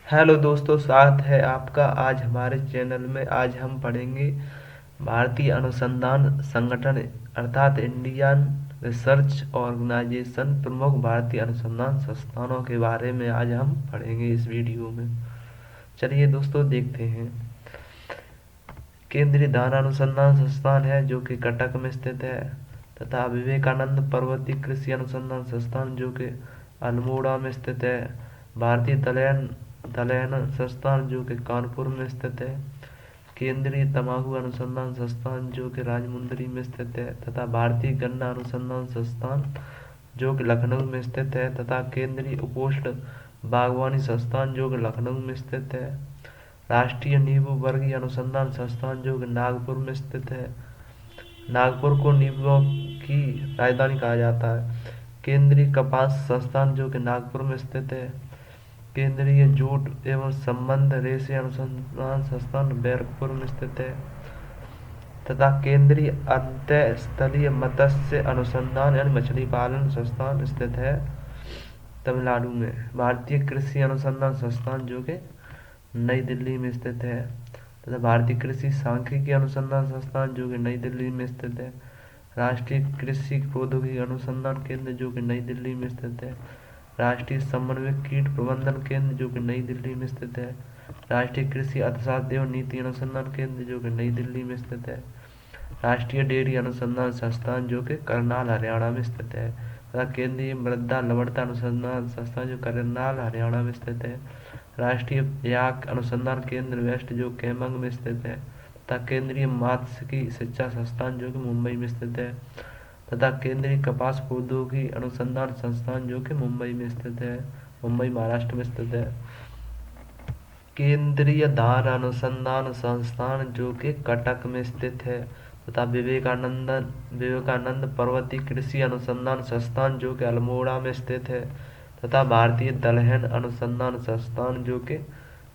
Hello दोस्तों, स्वागत है आपका आज हमारे चैनल में। आज हम पढ़ेंगे भारतीय अनुसंधान संगठन अर्थात इंडियन रिसर्च ऑर्गेनाइजेशन प्रमुख भारतीय अनुसंधान संस्थानों के बारे में आज हम पढ़ेंगे इस वीडियो में। चलिए दोस्तों देखते हैं। केंद्रीय धान अनुसंधान संस्थान है जो कि कटक में स्थित है, तथा विवेकानंद पर्वतीय कृषि अनुसंधान संस्थान जो कि अल्मोड़ा में स्थित है। भारतीय दलहन संस्थान जो कि कानपुर में स्थित है। केंद्रीय तंबाकू अनुसंधान संस्थान जो कि राजमुंदरी में स्थित है, तथा भारतीय गन्ना अनुसंधान संस्थान जो कि लखनऊ में स्थित है, तथा केंद्रीय उपोष्ण बागवानी संस्थान जो कि लखनऊ में स्थित है। राष्ट्रीय नींबू वर्गीय अनुसंधान संस्थान जो कि नागपुर में स्थित है। नागपुर को नींबुओं की राजधानी कहा जाता है। केंद्रीय कपास संस्थान जो कि नागपुर में स्थित है। केंद्रीय जूट एवं संबंध रेशे अनुसंधान संस्थान बैरकपुर में स्थित है, तथा केंद्रीय अंतःस्थलीय मत्स्य अनुसंधान यानी मछली पालन संस्थान स्थित है तमिलनाडु में। भारतीय कृषि अनुसंधान संस्थान जो कि नई दिल्ली में स्थित है, तथा भारतीय कृषि सांख्यिकी अनुसंधान संस्थान जो कि नई दिल्ली में स्थित है। राष्ट्रीय कृषि प्रौद्योगिकी अनुसंधान केंद्र जो कि नई दिल्ली में स्थित है। राष्ट्रीय समन्वय कीट प्रबंधन केंद्र जो कि नई दिल्ली में स्थित है। राष्ट्रीय कृषि अर्थशास्त्र एवं नीति अनुसंधान केंद्र जो कि नई दिल्ली में स्थित है। राष्ट्रीय डेयरी अनुसंधान संस्थान जो कि करनाल हरियाणा में स्थित है, तथा केंद्रीय मृदा लवणता अनुसंधान संस्थान जो करनाल हरियाणा में स्थित है। राष्ट्रीय याक अनुसंधान केंद्र वेस्ट जो केमंग में स्थित है, तथा केंद्रीय मात्स्यिकी शिक्षा संस्थान जो कि मुंबई में स्थित है, तथा केंद्रीय कपास प्रौद्योगिकी अनुसंधान संस्थान जो कि मुंबई में स्थित है, मुंबई महाराष्ट्र में स्थित है। केंद्रीय धान अनुसंधान संस्थान जो कि कटक में स्थित है, तथा विवेकानंद पर्वतीय कृषि अनुसंधान संस्थान जो कि अल्मोड़ा में स्थित है, तथा भारतीय दलहन अनुसंधान संस्थान जो कि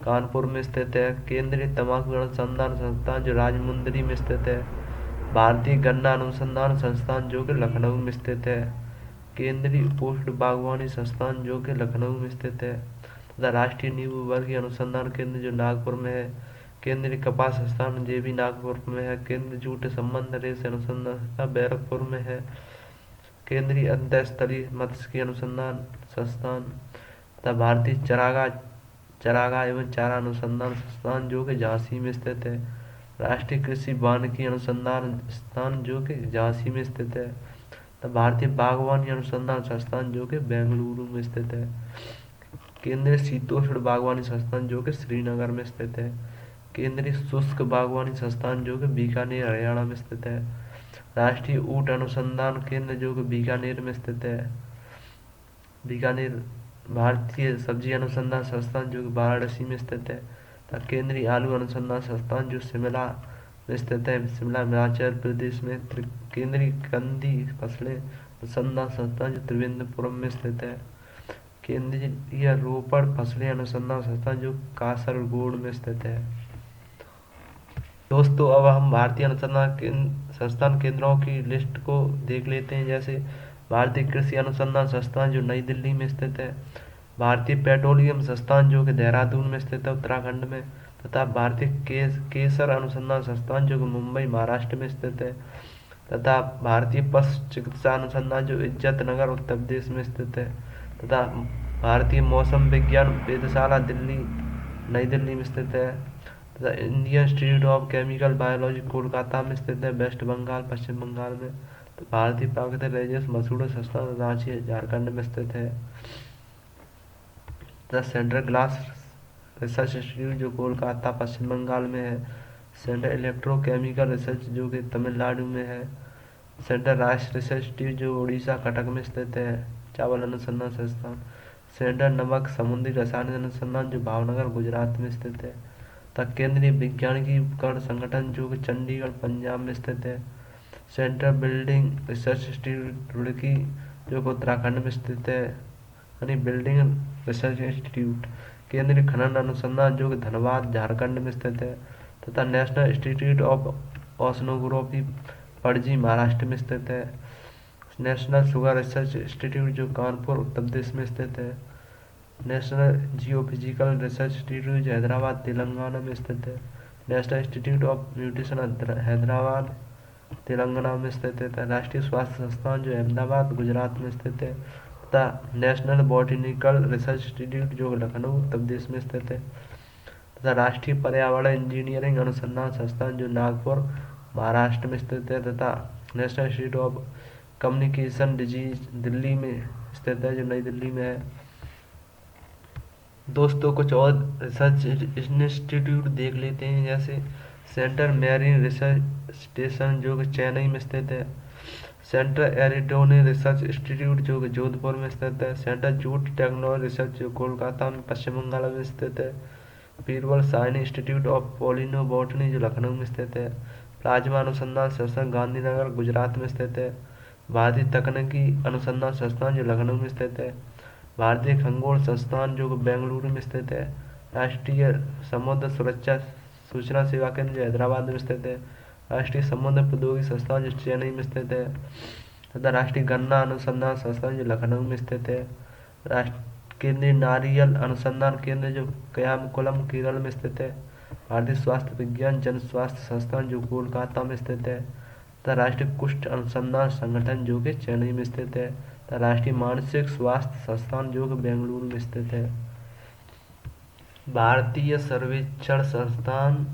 कानपुर में स्थित है। केंद्रीय तंबाकू अनुसंधान संस्थान जो राजमुंदरी में स्थित है। भारतीय गन्ना अनुसंधान संस्थान जो कि लखनऊ में स्थित है। केंद्रीय उपोष्ण बागवानी संस्थान जो कि लखनऊ में स्थित है, तथा राष्ट्रीय नींबू वर्गीय अनुसंधान केंद्र जो नागपुर में है। केंद्रीय कपास संस्थान जे भी नागपुर में है। केंद्रीय जूट संबंध रेशे अनुसंधान संस्थान बैरकपुर में है। केंद्रीय अंतःस्थलीय मत्स्य अनुसंधान संस्थान तथा भारतीय चारागाह एवं चारा अनुसंधान संस्थान जो कि झांसी में स्थित है। राष्ट्रीय कृषि वानिकी अनुसंधान संस्थान जो कि झांसी में स्थित है, तथा भारतीय बागवानी अनुसंधान संस्थान जो कि बेंगलुरु में स्थित है। केंद्रीय शीतोष्ण बागवानी संस्थान जो कि श्रीनगर में स्थित है। केंद्रीय शुष्क बागवानी संस्थान जो कि बीकानेर हरियाणा में स्थित है। राष्ट्रीय ऊंट अनुसंधान केंद्र जो कि बीकानेर में स्थित है, बीकानेर। भारतीय सब्जी अनुसंधान संस्थान जो कि वाराणसी में स्थित है, तथा केंद्रीय आलू अनुसंधान संस्थान जो शिमला में स्थित है, शिमला हिमाचल प्रदेश में। केंद्रीय कंदी फसलें अनुसंधान संस्थान जो त्रिवेंद्रपुरम में स्थित है। केंद्रीय रोपड़ फसलें अनुसंधान संस्थान जो कासरगोड में स्थित है। दोस्तों अब हम भारतीय अनुसंधान संस्थान केंद्रों की लिस्ट को देख लेते हैं। जैसे भारतीय कृषि अनुसंधान संस्थान जो नई दिल्ली में स्थित है। भारतीय पेट्रोलियम संस्थान जो कि देहरादून में स्थित है उत्तराखंड में, तथा भारतीय केसर अनुसंधान संस्थान जो कि मुंबई महाराष्ट्र में स्थित है, तथा भारतीय पशु चिकित्सा अनुसंधान जो इज्जत नगर उत्तर प्रदेश में स्थित है, तथा भारतीय मौसम विज्ञान वेधशाला दिल्ली नई दिल्ली में स्थित है, तथा Indian institute of chemical biology Kolkata में स्थित है वेस्ट बंगाल पश्चिम बंगाल में। तो भारतीय प्राकृतिक रेजिस मसूड़ा संस्थान रांची झारखंड में स्थित है, तथा सेंट्रल ग्लास रिसर्च इंस्टीट्यूट जो कोलकाता पश्चिम बंगाल में है। सेंट्रल इलेक्ट्रोकेमिकल रिसर्च जो कि तमिलनाडु में है। सेंट्रल राष्ट्रीय रिसर्च इंस्टीट्यूट जो उड़ीसा कटक में स्थित है, चावल अनुसंधान संस्थान। सेंट्रल नमक समुद्री रसायन अनुसंधान जो भावनगर गुजरात में स्थित है, तथा केंद्रीय विज्ञानिकी उपकरण संगठन जो कि चंडीगढ़ पंजाब में स्थित है। Central building research institute Roorkee जो कि उत्तराखंड में स्थित है, यानी बिल्डिंग रिसर्च इंस्टीट्यूट। केंद्रीय खनन अनुसंधान जो कि धनबाद झारखंड में स्थित है, तथा national institute of oceanography Panaji Maharashtra में स्थित है। नेशनल शुगर रिसर्च इंस्टीट्यूट जो कानपुर उत्तर प्रदेश में स्थित है। National geophysical research institute Hyderabad Telangana में स्थित है। National institute of nutrition Hyderabad Telangana में स्थित है। राष्ट्रीय स्वास्थ्य संस्थान जो अहमदाबाद गुजरात में स्थित है तथा नेशनल बॉटनिकल रिसर्च इंस्टीट्यूट जो लखनऊ उत्तर प्रदेश में स्थित है तथा राष्ट्रीय पर्यावरण इंजीनियरिंग अनुसंधान संस्थान जो नागपुर महाराष्ट्र में स्थित है तथा national institute of communication disease Delhi में स्थित है जो नई दिल्ली में है। दोस्तों कुछ और रिसर्च इंस्टीट्यूट देख लेते हैं, जैसे सेंट्रल मैरीन रिसर्च स्टेशन जो कि चेन्नई में स्थित है। सेंट्रल एरिडोनी रिसर्च इंस्टीट्यूट जो कि जोधपुर में स्थित है। सेंट्रल जूट टेक्नोलॉजी रिसर्च जो कोलकाता में पश्चिम बंगाल में स्थित है। Birbal Sahni Institute of Palaeobotany जो लखनऊ में स्थित है। प्लाज्मा अनुसंधान संस्थान गांधीनगर गुजरात में स्थित है। भारतीय तकनीकी अनुसंधान संस्थान जो लखनऊ में स्थित है। भारतीय खगोल संस्थान जो बेंगलुरु में स्थित है। राष्ट्रीय समुद्र सुरक्षा सूचना सेवा केंद्र जो हैदराबाद में स्थित है। राष्ट्रीय समुद्र प्रौद्योगिकी संस्थान जो चेन्नई में स्थित है तथा राष्ट्रीय गन्ना अनुसंधान संस्थान जो लखनऊ में स्थित है। केंद्रीय नारियल अनुसंधान केंद्र जो कयामकुलम केरल में स्थित है। भारतीय स्वास्थ्य विज्ञान जन स्वास्थ्य संस्थान जो कोलकाता में स्थित है तथा राष्ट्रीय कुष्ठ अनुसंधान संगठन जो कि चेन्नई में स्थित है तथा राष्ट्रीय मानसिक स्वास्थ्य संस्थान जो कि बेंगलुरु में स्थित है। भारतीय सर्वेक्षण संस्थान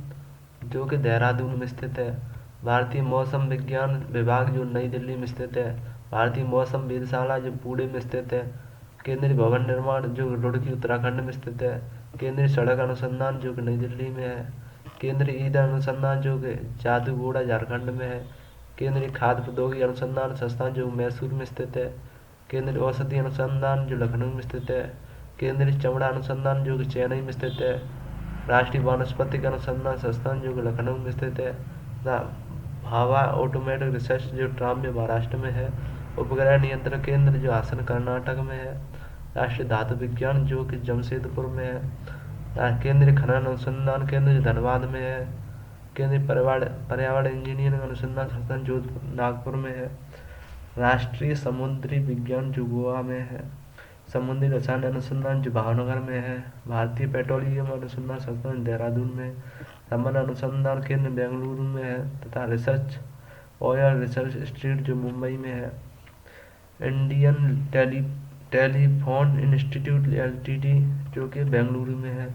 जो कि देहरादून में स्थित है। भारतीय मौसम विज्ञान विभाग जो नई दिल्ली में स्थित है। भारतीय मौसम वेधशाला जो पुणे में स्थित है। केंद्रीय भवन निर्माण जो रुड़की उत्तराखंड में स्थित है। केंद्रीय सड़क अनुसंधान जो कि नई दिल्ली में है। केंद्रीय ईंधन अनुसंधान जो कि जादूगोड़ा झारखंड में है। केंद्रीय खाद्य प्रौद्योगिकी अनुसंधान संस्थान जो मैसूर में स्थित है। केंद्रीय औषधि अनुसंधान जो लखनऊ में स्थित है। केंद्रीय चमड़ा अनुसंधान जो कि चेन्नई में स्थित है। राष्ट्रीय वानस्पतिक अनुसंधान संस्थान जो कि लखनऊ में स्थित है तथा भाभा ऑटोमेटिक रिसर्च जो ट्राम्बे महाराष्ट्र में है। उपग्रह नियंत्रण केंद्र जो हासन कर्नाटक में है। राष्ट्रीय धातु विज्ञान जो कि जमशेदपुर में है। केंद्रीय खनन अनुसंधान केंद्र जो धनबाद में है। केंद्रीय पर्यावरण इंजीनियरिंग अनुसंधान संस्थान जो नागपुर में है। राष्ट्रीय समुद्री विज्ञान जो गोवा में है। समुद्री रसायन अनुसंधान जो भावनगर में है। भारतीय पेट्रोलियम अनुसंधान संस्थान देहरादून में। रमन अनुसंधान केंद्र बेंगलुरु में है तथा रिसर्च ऑयल रिसर्च इंस्टीट्यूट जो मुंबई में है। इंडियन टेलीफोन इंस्टीट्यूट एलटीडी जो कि बेंगलुरु में है।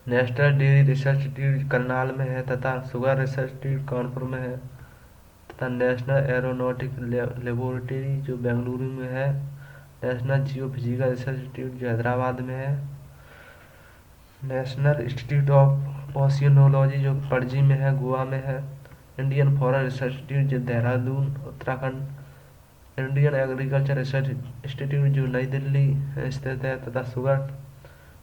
National dairy research institute Karnal में है तथा शुगर रिसर्च इंस्टीट्यूट कानपुर में है तथा नेशनल एरोनॉटिक लेबोरेटरी जो बेंगलुरु में है। नेशनल जियोफिजिकल रिसर्च इंस्टीट्यूट जो हैदराबाद में है। नेशनल इंस्टीट्यूट ऑफ ओशियनोलॉजी जो पणजी में है गोवा में है। इंडियन फॉरेस्ट रिसर्च इंस्टीट्यूट जो Dehradun Uttarakhand. Indian Agriculture Research Institute जो नई दिल्ली स्थित है तथा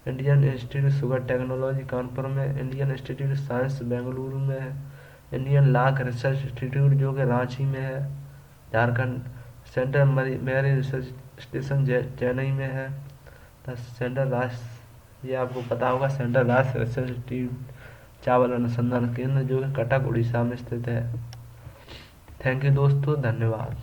Indian Institute Sugar Technology Kanpur में। इंडियन इंस्टीट्यूट साइंस बेंगलुरु में है। इंडियन लाख रिसर्च इंस्टीट्यूट जो कि रांची में है Jharkhand. Central marine research station Chennai में है। ये आपको पता होगा सेंट्रल राष्ट्रीय रिसर्च इंस्टीट्यूट चावल अनुसंधान केंद्र जो कि कटक उड़ीसा में स्थित है। थैंक यू दोस्तों, धन्यवाद।